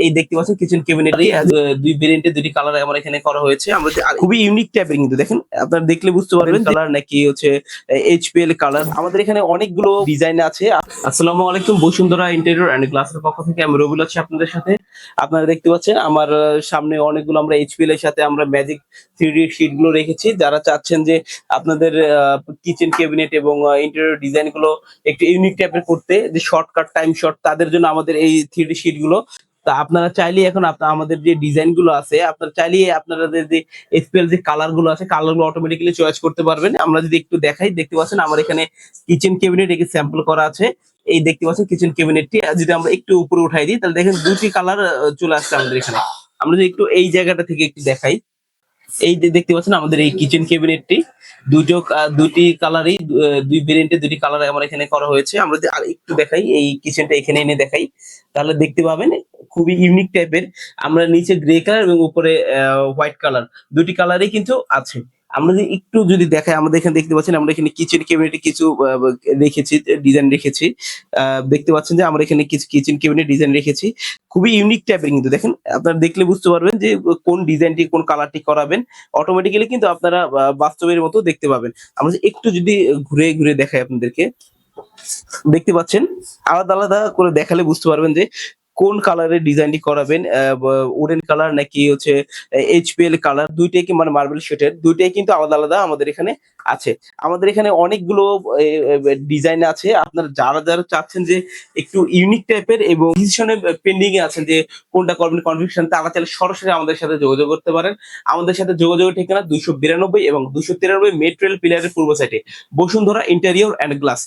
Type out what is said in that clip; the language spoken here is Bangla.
এই দেখতে পাচ্ছেন কিচেন ক্যাবিনেট দুই ভেরিয়েন্টে দুটি কালার আমার এখানে করা হয়েছে। আমরা খুবই ইউনিক টাইপের কিন্তু দেখেন আপনারা দেখলে বুঝতে পারবেন কালার নাকি হচ্ছে এইচপিএল কালার। আমাদের এখানে অনেকগুলো ডিজাইন আছে। আসসালামু আলাইকুম, বসুন্ধরা ইন্টেরিয়র এন্ড গ্লাসের পক্ষ থেকে আমি রবিউল আছি আপনাদের সাথে। আপনারা দেখতে পাচ্ছেন আমার সামনে অনেকগুলো আমরা এইচপিএল এর সাথে আমরা ম্যাজিক 3D শীট গুলো রেখেছি। যারা চাচ্ছেন যে আপনাদের কিচেন ক্যাবিনেট এবং ইন্টেরিয়র ডিজাইন গুলো একটু ইউনিক টাইপের করতে, যে শর্টকাট টাইম শর্ট, তাদের জন্য আমাদের এই 3D শীট গুলো। তা আপনারা চাইলে এখন আমাদের যে ডিজাইন গুলো আছে আপনারা চাইলে আপনাদের যে এসপিএল যে কালার গুলো আছে কালার গুলো অটোমেটিক্যালি চয়েস করতে পারবেন। আমরা যদি একটু দেখাই, দেখতে পাচ্ছেন আমার এখানে কিচেন ক্যাবিনেট একে স্যাম্পল করা আছে। এই দেখতে পাচ্ছেন কিচেন ক্যাবিনেটটি যদি আমরা একটু উপরে উঠাই দিই তাহলে দেখেন দুটি কালার চলে আসছে আমাদের এখানে। আমরা যদি একটু এই জায়গাটা থেকে একটু দেখাই, এই যে দেখতে পাচ্ছেন আমাদের এই কিচেন ক্যাবিনেটটি দুটি কালারই দুই ভেরিয়েন্টে দুটি কালার আমার এখানে করা হয়েছে। আমরা যদি আর একটু দেখাই, এই কিচেনটা এখানে এনে দেখাই তাহলে দেখতে পাবেন খুবই ইউনিক টাইপের। আমরা নিচে গ্রে কালার এবং উপরে হোয়াইট কালার, দুটি কালারই কিন্তু আছে। আমরা যদি একটু যদি দেখাই, আমাদের এখানে দেখতে পাচ্ছেন আমরা এখানে কিচেন ক্যাবিনেটে কিছু রেখেছি, ডিজাইন রেখেছি। দেখতে পাচ্ছেন যে আমরা এখানে কিছু কিচেন ক্যাবিনেট ডিজাইন রেখেছি, খুবই ইউনিক টাইপের কিন্তু দেখেন। আপনারা দেখলে বুঝতে পারবেন যে কোন ডিজাইনটি কোন কালারটি করাবেন, অটোমেটিক্যালি কিন্তু আপনারা বাস্তবের মতো দেখতে পাবেন। আমরা যদি একটু যদি ঘুরে ঘুরে দেখাই আপনাদেরকে, দেখতে পাচ্ছেন আলাদা আলাদা করে দেখালে বুঝতে পারবেন যে কোন কালারের ডিজাইনটি করাবেন। উডেন কালার নাকি হচ্ছে এইচপিএল কালার, দুইটাই কি মানে মার্বেল শেডের, দুইটাই কিন্তু আলাদা আলাদা আমাদের এখানে আছে। আমাদের এখানে অনেকগুলো ডিজাইন আছে। আপনারা যারা যারা চাচ্ছেন যে একটু ইউনিক টাইপের এবং ডিসিশনে পেন্ডিং এ আছেন যে কোনটা করবেন কনফিউশন, তারা চাইলে সরাসরি আমাদের সাথে যোগাযোগ করতে পারেন। আমাদের সাথে যোগাযোগের ঠিকানা 292 এবং 293 মেট্রোরেল পিলারের পূর্ব সাইডে বসুন্ধরা ইন্টেরিয়র এন্ড গ্লাস।